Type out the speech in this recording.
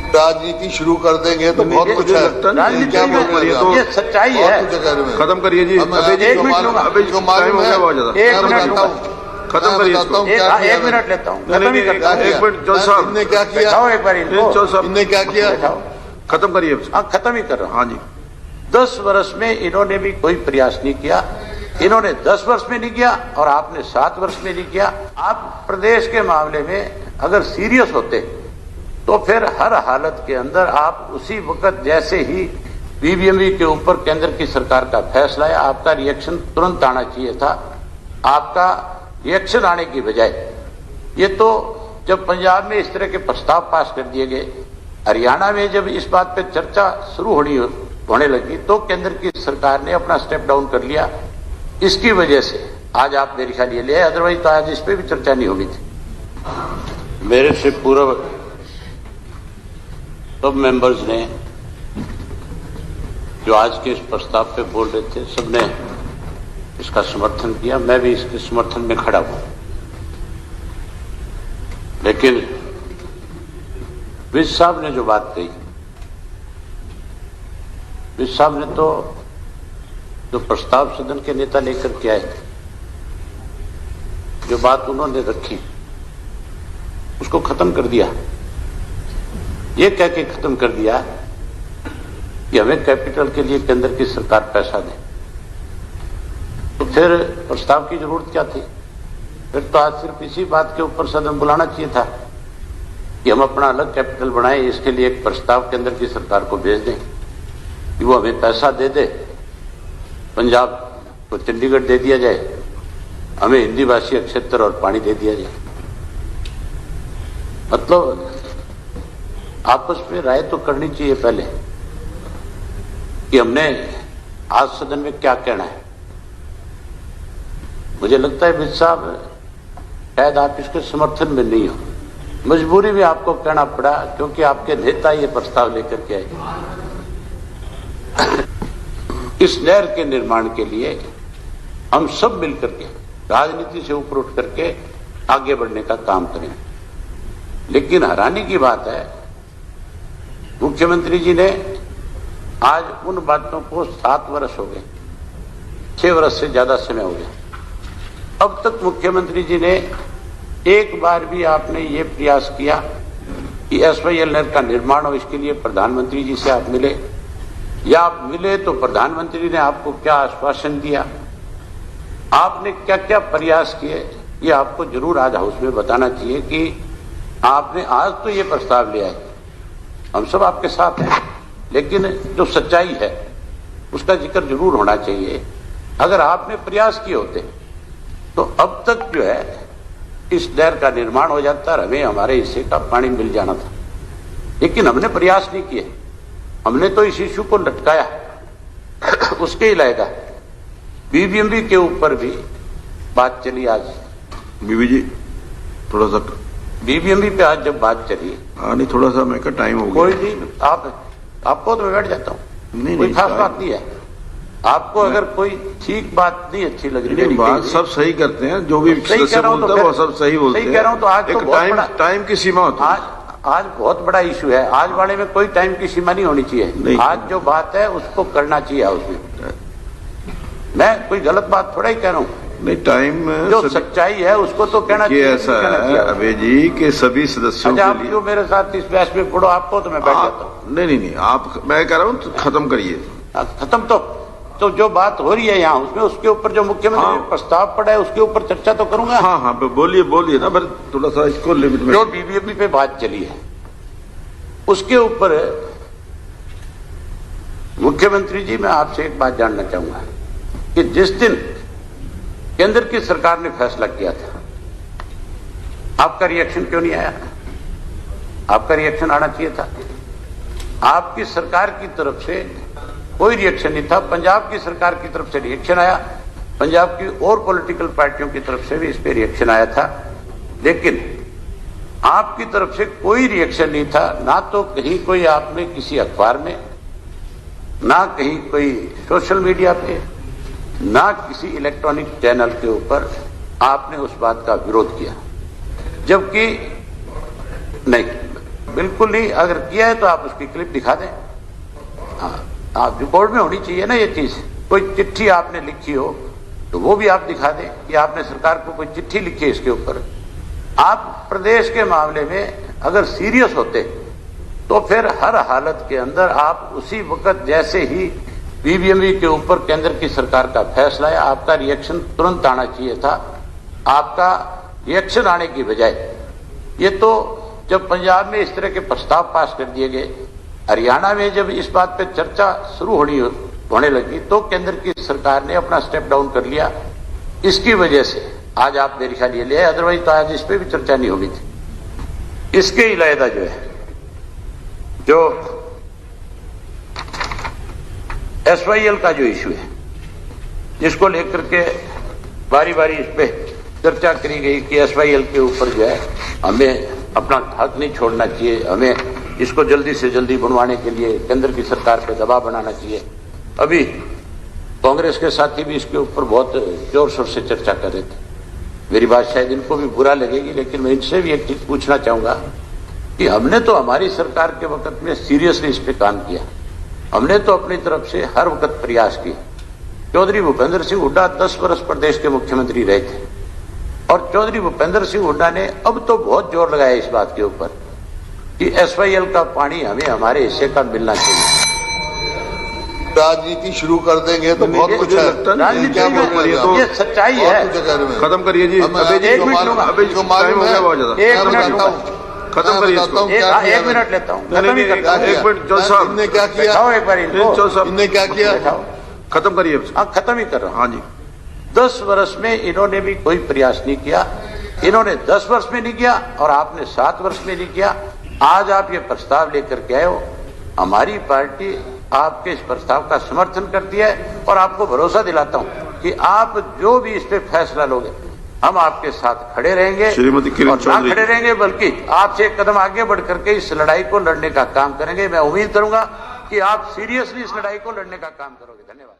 राजनीति शुरू कर देंगे तो बहुत कुछ है। क्या तो ये सच्चाई है। खत्म करिए जी। एक मिनट लेता हूँ। एक मिनट जज साहब, इनने क्या किया? एक बार इनने क्या किया? खत्म करिए। खत्म ही कर रहा हूँ। हाँ जी। 10 वर्ष में इन्होंने भी कोई प्रयास नहीं किया। इन्होंने 10 वर्ष में नहीं किया और आपने 7 वर्ष में नहीं किया। आप प्रदेश के मामले में अगर सीरियस होते तो फिर हर हालत के अंदर आप उसी वक्त जैसे ही बीबीएमबी के ऊपर केंद्र की सरकार का फैसला है, आपका रिएक्शन तुरंत आना चाहिए था। आपका रिएक्शन आने की बजाय ये तो जब पंजाब में इस तरह के प्रस्ताव पास कर दिए गए, हरियाणा में जब इस बात पे चर्चा शुरू होने लगी तो केंद्र की सरकार ने अपना स्टेप डाउन कर लिया। इसकी वजह से आज आप मेरे ख्याल ये ले आए, अदरवाइज तो आज इस पे भी चर्चा नहीं होनी थी। मेरे से पूर्व सब मेंबर्स ने जो आज के इस प्रस्ताव पे बोल रहे थे, सबने इसका समर्थन किया। मैं भी इसके समर्थन में खड़ा हूं। लेकिन विज साहब ने जो बात कही, विज साहब ने तो जो प्रस्ताव सदन के नेता लेकर के आए, जो बात उन्होंने रखी उसको खत्म कर दिया। ये कह के खत्म कर दिया कि हमें कैपिटल के लिए केंद्र की सरकार पैसा दे। तो फिर प्रस्ताव की जरूरत क्या थी? फिर तो आज सिर्फ इसी बात के ऊपर सदन बुलाना चाहिए था कि हम अपना अलग कैपिटल बनाएं, इसके लिए एक प्रस्ताव केंद्र की सरकार को भेज दें कि वो हमें पैसा दे दे, पंजाब को चंडीगढ़ दे दिया जाए, हमें हिंदी भाषी क्षेत्र और पानी दे दिया जाए। मतलब आपस में राय तो करनी चाहिए पहले कि हमने आज सदन में क्या कहना है। मुझे लगता है विज साहब शायद आप इसके समर्थन में नहीं हो, मजबूरी में आपको कहना पड़ा क्योंकि आपके नेता ये प्रस्ताव लेकर के आए। इस नहर के निर्माण के लिए हम सब मिलकर के राजनीति से ऊपर उठ करके आगे बढ़ने का काम करें। लेकिन हैरानी की बात है, मुख्यमंत्री जी ने आज उन बातों को 7 वर्ष हो गए, 6 वर्ष से ज्यादा समय हो गया, अब तक मुख्यमंत्री जी ने एक बार भी आपने ये प्रयास किया कि एसवाईएल नहर का निर्माण हो, इसके लिए प्रधानमंत्री जी से आप मिले, या आप मिले तो प्रधानमंत्री ने आपको क्या आश्वासन दिया, आपने क्या क्या प्रयास किए, ये आपको जरूर आज हाउस में बताना चाहिए कि आपने आज तो ये प्रस्ताव लिया है, हम सब आपके साथ हैं, लेकिन जो सच्चाई है उसका जिक्र जरूर होना चाहिए। अगर आपने प्रयास किए होते तो अब तक जो है इस नहर का निर्माण हो जाता और हमें हमारे हिस्से का पानी मिल जाना था। लेकिन हमने प्रयास नहीं किए, हमने तो इस इश्यू को लटकाया। उसके अलावा बीबीएमबी के ऊपर भी बात चली। आज बीबी जी थोड़ा सा बीबीएमबी पे आज जब बात चली, हाँ नहीं थोड़ा सा मैं का टाइम हो गया। कोई नहीं, आपको तो मैं बैठ जाता हूँ, कोई खास बात नहीं है। आपको अगर कोई ठीक बात नहीं अच्छी लग रही है, बात सब सही करते हैं, जो भी सदस्य बोलता है वो सब सही बोलते हैं। सही कह रहा हूँ तो आज एक टाइम की सीमा होती है। आज बहुत बड़ा इशू है, आज वाले में कोई टाइम की सीमा नहीं होनी चाहिए। आज जो बात है उसको करना चाहिए उसमें। मैं कोई गलत बात थोड़ा ही कह रहा हूँ, नहीं टाइम जो सच्चाई है उसको तो कहना चाहिए। ऐसा है अभय जी के सभी सदस्यों के लिए जो मेरे साथ इस बहस में पढ़ो आपको तो मैं बैठ जाता हूँ। नहीं आप, मैं कह रहा हूँ खत्म करिए। खत्म तो जो बात हो रही है यहाँ उसमें, उसके ऊपर जो मुख्यमंत्री ने प्रस्ताव पड़ा है उसके ऊपर चर्चा तो करूंगा। हाँ बोलिए ना, फिर थोड़ा सा इसको लिमिट में। जो बीबीएमबी पे बात चली है उसके ऊपर मुख्यमंत्री जी, मैं आपसे एक बात जानना चाहूंगा कि जिस दिन केंद्र की सरकार ने फैसला किया था, आपका रिएक्शन क्यों नहीं आया? आपका रिएक्शन आना चाहिए था। आपकी सरकार की तरफ से कोई रिएक्शन नहीं था, पंजाब की सरकार की तरफ से रिएक्शन आया, पंजाब की और पॉलिटिकल पार्टियों की तरफ से भी इस पे रिएक्शन आया था, लेकिन आपकी तरफ से कोई रिएक्शन नहीं था। ना तो कहीं कोई आपने किसी अखबार में, ना कहीं कोई सोशल मीडिया पे, ना किसी इलेक्ट्रॉनिक चैनल के ऊपर आपने उस बात का विरोध किया। जबकि नहीं, बिल्कुल नहीं, अगर किया है तो आप उसकी क्लिप दिखा दें। हाँ, आप रिकॉर्ड में होनी चाहिए ना ये चीज। कोई चिट्ठी आपने लिखी हो तो वो भी आप दिखा दें कि आपने सरकार को कोई चिट्ठी लिखी है इसके ऊपर। आप प्रदेश के मामले में अगर सीरियस होते तो फिर हर हालत के अंदर आप उसी वक्त जैसे ही बीबीएमबी के ऊपर केंद्र की सरकार का फैसला है, आपका रिएक्शन तुरंत आना चाहिए था। आपका रिएक्शन आने की बजाय ये तो जब पंजाब में इस तरह के प्रस्ताव पास कर दिए गए, हरियाणा में जब इस बात पे चर्चा शुरू होने लगी तो केंद्र की सरकार ने अपना स्टेप डाउन कर लिया। इसकी वजह से आज आप मेरे ख्याल ये लिया, अदरवाइज तो आज इस पे भी चर्चा नहीं होगी थी। इसके इलावा जो है, जो एसवाईएल का जो इश्यू है, जिसको लेकर के बारी बारी इस पे चर्चा करी गई कि एसवाईएल के ऊपर जो है हमें अपना हक नहीं छोड़ना चाहिए, हमें इसको जल्दी से जल्दी बनवाने के लिए केंद्र की सरकार पे दबाव बनाना चाहिए। अभी कांग्रेस के साथी भी इसके ऊपर बहुत जोर शोर से चर्चा कर रहे थे। मेरी बात शायद इनको भी बुरा लगेगी, लेकिन मैं इनसे भी एक चीज पूछना चाहूंगा कि हमने तो हमारी सरकार के वक्त में सीरियसली इस पे काम किया, हमने तो अपनी तरफ से हर वक्त प्रयास किए। चौधरी भूपेंद्र सिंह हुड्डा 10 वर्ष प्रदेश के मुख्यमंत्री रहे थे और चौधरी भूपेंद्र सिंह हुड्डा ने अब तो बहुत जोर लगाया इस बात के ऊपर कि एसवाईएल का पानी हमें हमारे हिस्से का मिलना चाहिए। राजनीति शुरू कर देंगे तो बहुत कुछ है। राजनीति में ये सच्चाई है। खत्म करिए जी। एक मिनट लूंगा, खत्म करिए इसको। एक मिनट लेता हूँ, एक मिनट जज साहब इनने क्या किया, एक बार इनने क्या किया, खत्म करिए। हाँ, खत्म ही कर रहा हूँ। हाँ जी। 10 वर्ष में इन्होंने भी कोई प्रयास नहीं किया। इन्होंने 10 वर्ष में नहीं किया और आपने 7 वर्ष में नहीं किया। आज आप ये प्रस्ताव लेकर के आए हो, हमारी पार्टी आपके इस प्रस्ताव का समर्थन करती है और आपको भरोसा दिलाता हूं कि आप जो भी इस पे फैसला लोगे हम आपके साथ खड़े रहेंगे। श्रीमती किरण और ना चौधरी खड़े रहेंगे बल्कि आपसे एक कदम आगे बढ़ करके इस लड़ाई को लड़ने का काम करेंगे। मैं उम्मीद करूंगा कि आप सीरियसली इस लड़ाई को लड़ने का काम करोगे। धन्यवाद।